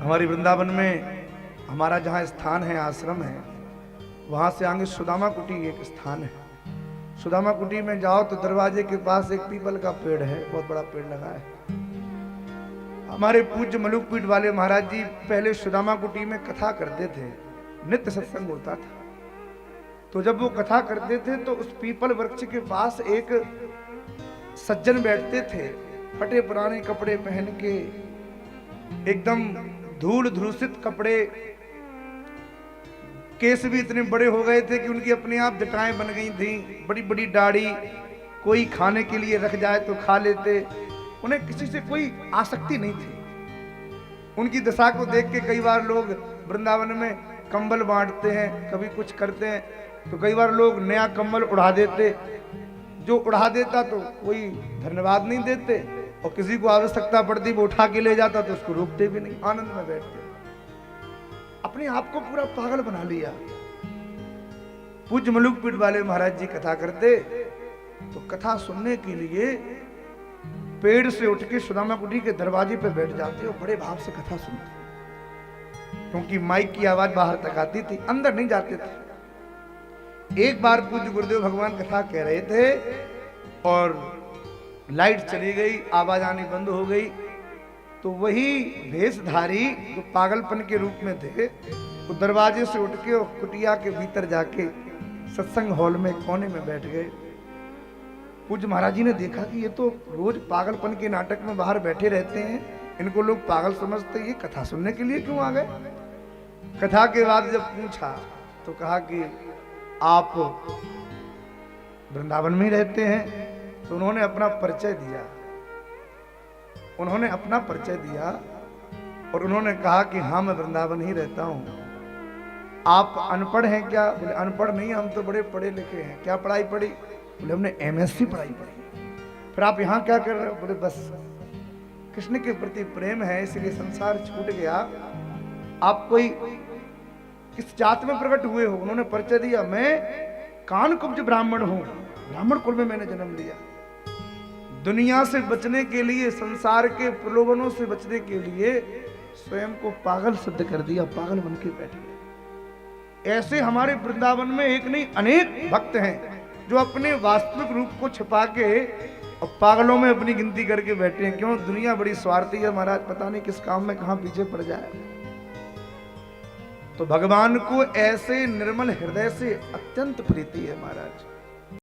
हमारी वृंदावन में हमारा जहाँ स्थान है, आश्रम है, वहाँ से आगे सुदामा कुटी एक स्थान है। सुदामा कुटी में जाओ तो दरवाजे के पास एक पीपल का पेड़ है, बहुत बड़ा पेड़ लगा है। हमारे पूज्य मलुकपीठ वाले महाराज जी पहले सुदामा कुटी में कथा करते थे, नित्य सत्संग होता था। तो जब वो कथा करते थे तो उस पीपल वृक्ष के पास एक सज्जन बैठते थे, फटे पुराने कपड़े पहन के, एकदम धूल धूसित कपड़े, केस भी इतने बड़े हो गए थे कि उनकी अपने आप जटाएं बन गई थी, बड़ी बड़ी दाढ़ी, कोई खाने के लिए रख जाए तो खा लेते, उन्हें किसी से कोई आसक्ति नहीं थी। उनकी दशा को देख के कई बार लोग वृंदावन में कंबल बांटते हैं, कभी कुछ करते हैं, तो कई बार लोग नया कंबल उड़ा देते। जो उड़ा देता तो कोई धन्यवाद नहीं देते, और किसी को आवश्यकता पड़ती वो उठा के ले जाता तो उसको रोकते भी नहीं, आनंद में बैठते। अपने आप को पूरा पागल बना लिया। पूज्य मलुकपीठ वाले महाराज जी कथा करते तो कथा सुनने के लिए पेड़ से उठ के सुदामा कुटी के दरवाजे पे बैठ जाते और बड़े भाव से कथा सुनते, क्योंकि माइक की आवाज बाहर तक आती थी, अंदर नहीं जाते थे। एक बार पूज्य गुरुदेव भगवान कथा कह रहे थे और लाइट चली गई, आवाज आनी बंद हो गई, तो वही भेषधारी जो पागलपन के रूप में थे वो दरवाजे से उठ के और कुटिया के भीतर जाके सत्संग हॉल में कोने में बैठ गए। पूज्य महाराज जी ने देखा कि ये तो रोज पागलपन के नाटक में बाहर बैठे रहते हैं, इनको लोग पागल समझते, ये कथा सुनने के लिए क्यों आ गए। कथा के बाद जब पूछा तो कहा कि आप वृंदावन में ही रहते हैं। तो उन्होंने अपना परिचय दिया, उन्होंने अपना परिचय दिया और उन्होंने कहा कि हाँ मैं वृंदावन ही रहता हूं। आप अनपढ़ हैं क्या? बोले अनपढ़ नहीं, हम तो बड़े पढ़े लिखे हैं। क्या पढ़ाई पढ़ी? बोले हमने एमएससी पढ़ाई पढ़ी। फिर आप यहाँ क्या कर रहे हो? बोले बस कृष्ण के प्रति प्रेम है इसलिए संसार छूट गया। आप कोई किस जात में प्रकट हुए हो? उन्होंने परिचय दिया, मैं कानकुब्ज ब्राह्मण हूं, ब्राह्मण कुल में मैंने जन्म लिया। दुनिया से बचने के लिए, संसार के प्रलोभनों से बचने के लिए स्वयं को पागल सिद्ध कर दिया, पागल बन के बैठ गए। ऐसे हमारे वृंदावन में एक नहीं अनेक भक्त हैं जो अपने वास्तविक रूप को छिपा के और पागलों में अपनी गिनती करके बैठे हैं। क्यों? दुनिया बड़ी स्वार्थी है महाराज, पता नहीं किस काम में कहां पीछे पड़ जाए। तो भगवान को ऐसे निर्मल हृदय से अत्यंत प्रीति है महाराज।